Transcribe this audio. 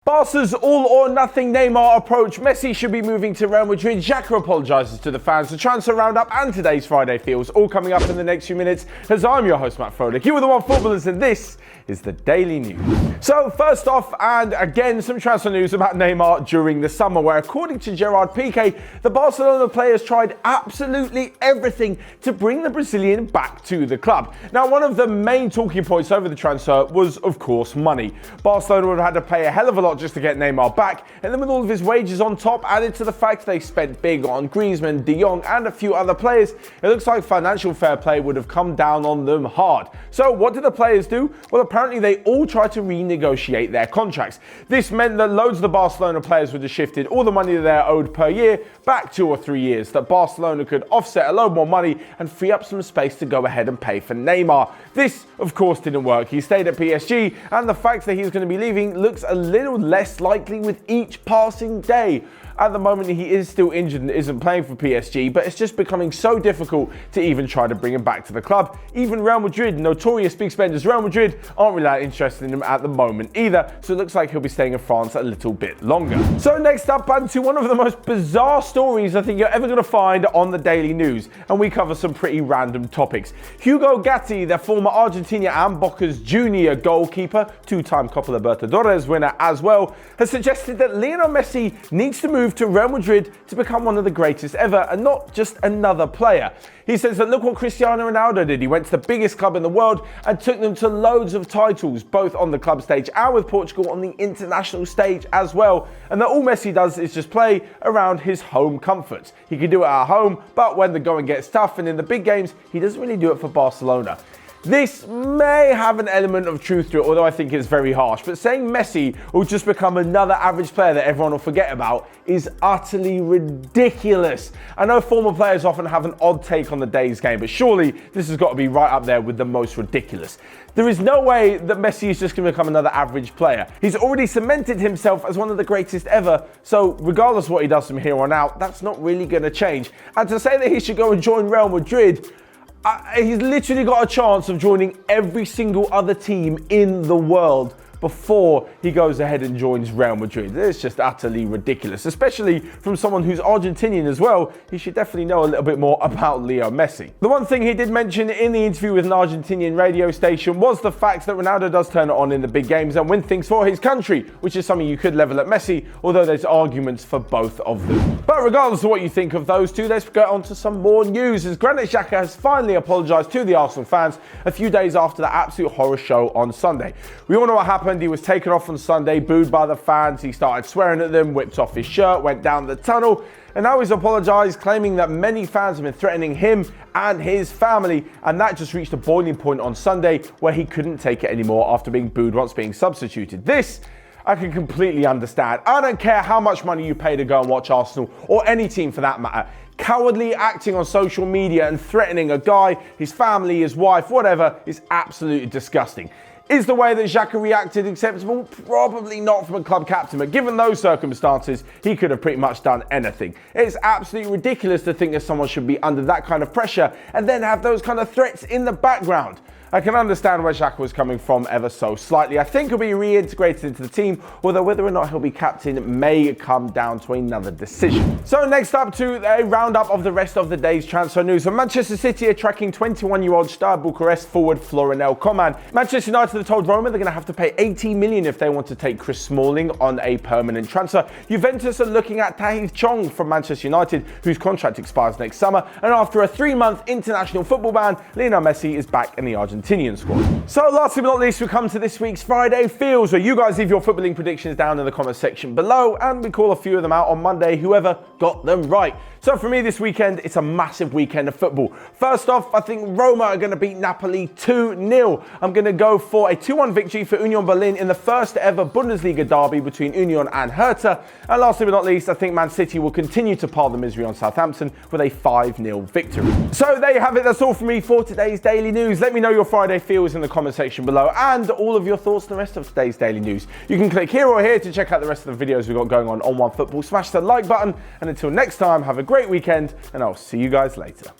Barca's all-or-nothing Neymar approach. Messi should be moving to Real Madrid. Xhaka apologises to the fans. The transfer roundup and today's Friday feels all coming up in the next few minutes as I'm your host, Matt Froelich. You are the Onefootballers and this is the Daily News. So first off, and again, some transfer news about Neymar during the summer, where according to Gerard Piqué, the Barcelona players tried absolutely everything to bring the Brazilian back to the club. Now, one of the main talking points over the transfer was, of course, money. Barcelona would have had to pay a hell of a lot just to get Neymar back, and then with all of his wages on top, added to the fact they spent big on Griezmann, De Jong and a few other players, it looks like financial fair play would have come down on them hard. So what did the players do? Well, apparently they all tried to renegotiate their contracts. This meant that loads of the Barcelona players would have shifted all the money they're owed per year back 2 or 3 years, that Barcelona could offset a load more money and free up some space to go ahead and pay for Neymar. This, of course, didn't work. He stayed at PSG, and the fact that he's going to be leaving looks a little less likely with each passing day. At the moment, he is still injured and isn't playing for PSG, but it's just becoming so difficult to even try to bring him back to the club. Even Real Madrid, notorious big spenders, Real Madrid aren't really that interested in him at the moment either, so it looks like he'll be staying in France a little bit longer. So next up, and to one of the most bizarre stories I think you're ever going to find on the Daily News, and we cover some pretty random topics. Getty, the former Argentina and Boca's junior goalkeeper, two-time Copa Libertadores winner as well, has suggested that Lionel Messi needs to move to Real Madrid to become one of the greatest ever and not just another player. He says that look what Cristiano Ronaldo did. He went to the biggest club in the world and took them to loads of titles, both on the club stage and with Portugal on the international stage as well. And that all Messi does is just play around his home comforts. He can do it at home, but when the going gets tough and in the big games, he doesn't really do it for Barcelona. This may have an element of truth to it, although I think it's very harsh. But saying Messi will just become another average player that everyone will forget about is utterly ridiculous. I know former players often have an odd take on the day's game, but surely this has got to be right up there with the most ridiculous. There is no way that Messi is just going to become another average player. He's already cemented himself as one of the greatest ever, so regardless of what he does from here on out, that's not really going to change. And to say that he should go and join Real Madrid, he's literally got a chance of joining every single other team in the world before he goes ahead and joins Real Madrid. It's just utterly ridiculous, especially from someone who's Argentinian as well. He should definitely know a little bit more about Leo Messi. The one thing he did mention in the interview with an Argentinian radio station was the fact that Ronaldo does turn it on in the big games and win things for his country, which is something you could level at Messi, although there's arguments for both of them. But regardless of what you think of those two, let's get on to some more news, as Xhaka has finally apologised to the Arsenal fans a few days after the absolute horror show on Sunday. We all know what happened. He was taken off on Sunday, booed by the fans. He started swearing at them, whipped off his shirt, went down the tunnel, and now he's apologised, claiming that many fans have been threatening him and his family, and that just reached a boiling point on Sunday where he couldn't take it anymore after being booed once being substituted. This I can completely understand. I don't care how much money you pay to go and watch Arsenal, or any team for that matter. Cowardly acting on social media and threatening a guy, his family, his wife, whatever, is absolutely disgusting. Is the way that Xhaka reacted acceptable? Probably not from a club captain, but given those circumstances, he could have pretty much done anything. It's absolutely ridiculous to think that someone should be under that kind of pressure and then have those kind of threats in the background. I can understand where Xhaka was coming from ever so slightly. I think he'll be reintegrated into the team, although whether or not he'll be captain may come down to another decision. So next up to a roundup of the rest of the day's transfer news. So Manchester City are tracking 21-year-old star Bucharest forward Florinel Coman. Manchester United have told Roma they're going to have to pay 80 million if they want to take Chris Smalling on a permanent transfer. Juventus are looking at Tahith Chong from Manchester United, whose contract expires next summer. And after a 3-month international football ban, Lionel Messi is back in the Argentinian squad. So lastly but not least, we come to this week's Friday Feels, where you guys leave your footballing predictions down in the comment section below, and we call a few of them out on Monday, whoever got them right. So for me this weekend, it's a massive weekend of football. First off, I think Roma are going to beat Napoli 2-0. I'm going to go for a 2-1 victory for Union Berlin in the first ever Bundesliga derby between Union and Hertha. And lastly but not least, I think Man City will continue to pile the misery on Southampton with a 5-0 victory. So there you have it. That's all from me for today's Daily News. Let me know your Friday feels in the comment section below, and all of your thoughts on the rest of today's Daily News. You can click here or here to check out the rest of the videos we've got going on Onefootball. Smash the like button, and until next time, have a great weekend, and I'll see you guys later.